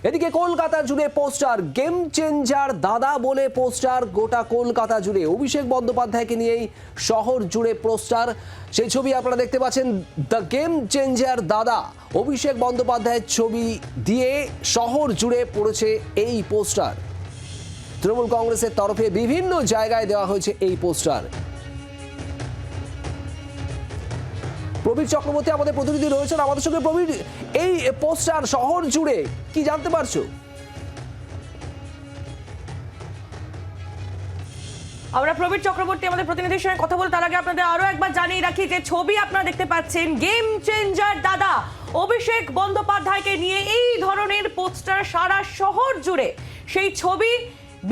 এদিকে কলকাতা জুড়ে poster, game changer দাদা বলে পোস্টার গোটা কলকাতা জুড়ে। অভিষেক বন্দ্যোপাধ্যায়কে নিয়েই শহর জুড়ে পোস্টার। সেই ছবি আপনারা দেখতে পাচ্ছেন, দ্য গেম চেঞ্জার দাদা। অভিষেক বন্দ্যোপাধ্যায়ের ছবি দিয়ে শহর জুড়ে পড়েছে এই পোস্টার। তৃণমূল কংগ্রেসের তরফে বিভিন্ন জায়গায় দেওয়া হয়েছে এই পোস্টার। প্রবীর চক্রবর্তী আমাদের প্রতিনিধি রয়েছেন আমাদের সঙ্গে। প্রবীর, এই পোস্টার শহর জুড়ে কি জানতে পারছো? আমরা প্রবীর চক্রবর্তী আমাদের প্রতিনিধির সঙ্গে কথা বলতে, তার আগে আপনাদের আরো একবার জানিয়ে রাখি যে ছবি আপনারা দেখতে পাচ্ছেন, গেম চেঞ্জার দাদা অভিষেক বন্দ্যোপাধ্যায়কে নিয়ে এই ধরনের পোস্টার সারা শহর জুড়ে। সেই ছবি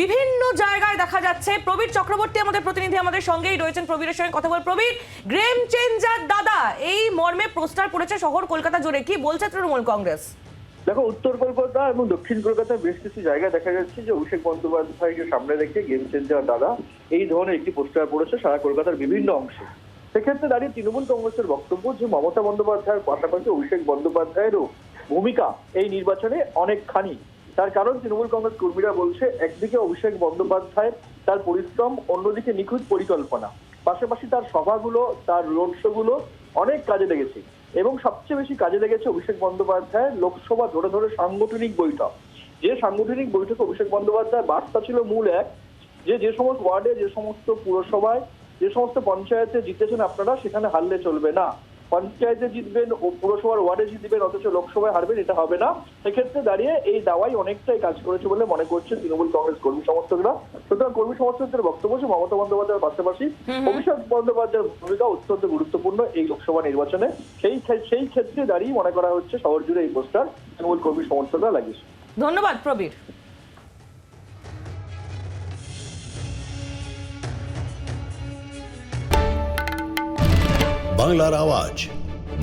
বিভিন্ন জায়গায় দেখা যাচ্ছে। প্রবীর চক্রবর্তী আমাদের প্রতিনিধি আমাদের সঙ্গেই রয়েছেন, প্রবীরের সঙ্গে কথা বল। প্রবীর, গেম চেঞ্জার দাদা এই মর্মে পোস্টার পড়েছে শহর কলকাতা জুড়ে, কি বলছে তৃণমূল কংগ্রেস? দেখো, উত্তর কলকাতা এবং দক্ষিণ কলকাতার বেশ কিছু জায়গায় দেখা যাচ্ছে যে অভিষেক বন্দ্যোপাধ্যায়কে সামনে রেখে গেম চেঞ্জার দাদা এই ধরনের একটি পোস্টার পড়েছে সারা কলকাতার বিভিন্ন অংশে। সেক্ষেত্রে দাঁড়িয়ে তৃণমূল কংগ্রেসের বক্তব্য যে মমতা বন্দ্যোপাধ্যায়ের পাশাপাশি অভিষেক বন্দ্যোপাধ্যায়েরও ভূমিকা এই নির্বাচনে অনেকখানি। তার কারণ তৃণমূল কংগ্রেস কর্মীরা বলছে, একদিকে অভিষেক বন্দ্যোপাধ্যায় তার পরিশ্রম, অন্যদিকে নিখুঁত পরিকল্পনা, পাশাপাশি তার সভাগুলো, তার রোড শোগুলো অনেক কাজে লেগেছে। এবং সবচেয়ে বেশি কাজে লেগেছে অভিষেক বন্দ্যোপাধ্যায়ের লোকসভা ধরে ধরে সাংগঠনিক বৈঠক। যে সাংগঠনিক বৈঠকে অভিষেক বন্দ্যোপাধ্যায়ের বার্তা ছিল মূল এক, যে সমস্ত ওয়ার্ডে, যে সমস্ত পুরসভায়, যে সমস্ত পঞ্চায়েতে জিতেছেন আপনারা, সেখানে হারলে চলবে না। পঞ্চায়েতে জিতবেন ও পুরসভার ওয়ার্ডে জিতবেন অথচ লোকসভায় হারবেন, এটা হবে না। সেক্ষেত্রে দাঁড়িয়ে এই দাওয়াই অনেকটাই কাজ করেছে বলে মনে করছে তৃণমূল কংগ্রেস কর্মী সমর্থকরা। সুতরাং কর্মী সমর্থকদের বক্তব্য যে মমতা বন্দ্যোপাধ্যায়ের পাশাপাশি অভিষেক বন্দ্যোপাধ্যায়ের ভূমিকা অত্যন্ত গুরুত্বপূর্ণ এই লোকসভা নির্বাচনে। সেই ক্ষেত্রে দাঁড়িয়ে মনে করা হচ্ছে শহর জুড়ে এই পোস্টার তৃণমূল কর্মী সমর্থকরা লাগিয়েছে। ধন্যবাদ প্রবীর। বাংলার আওয়াজ,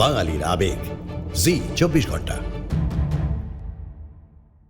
বাঙালির আবেগ, জি 24 ঘন্টা।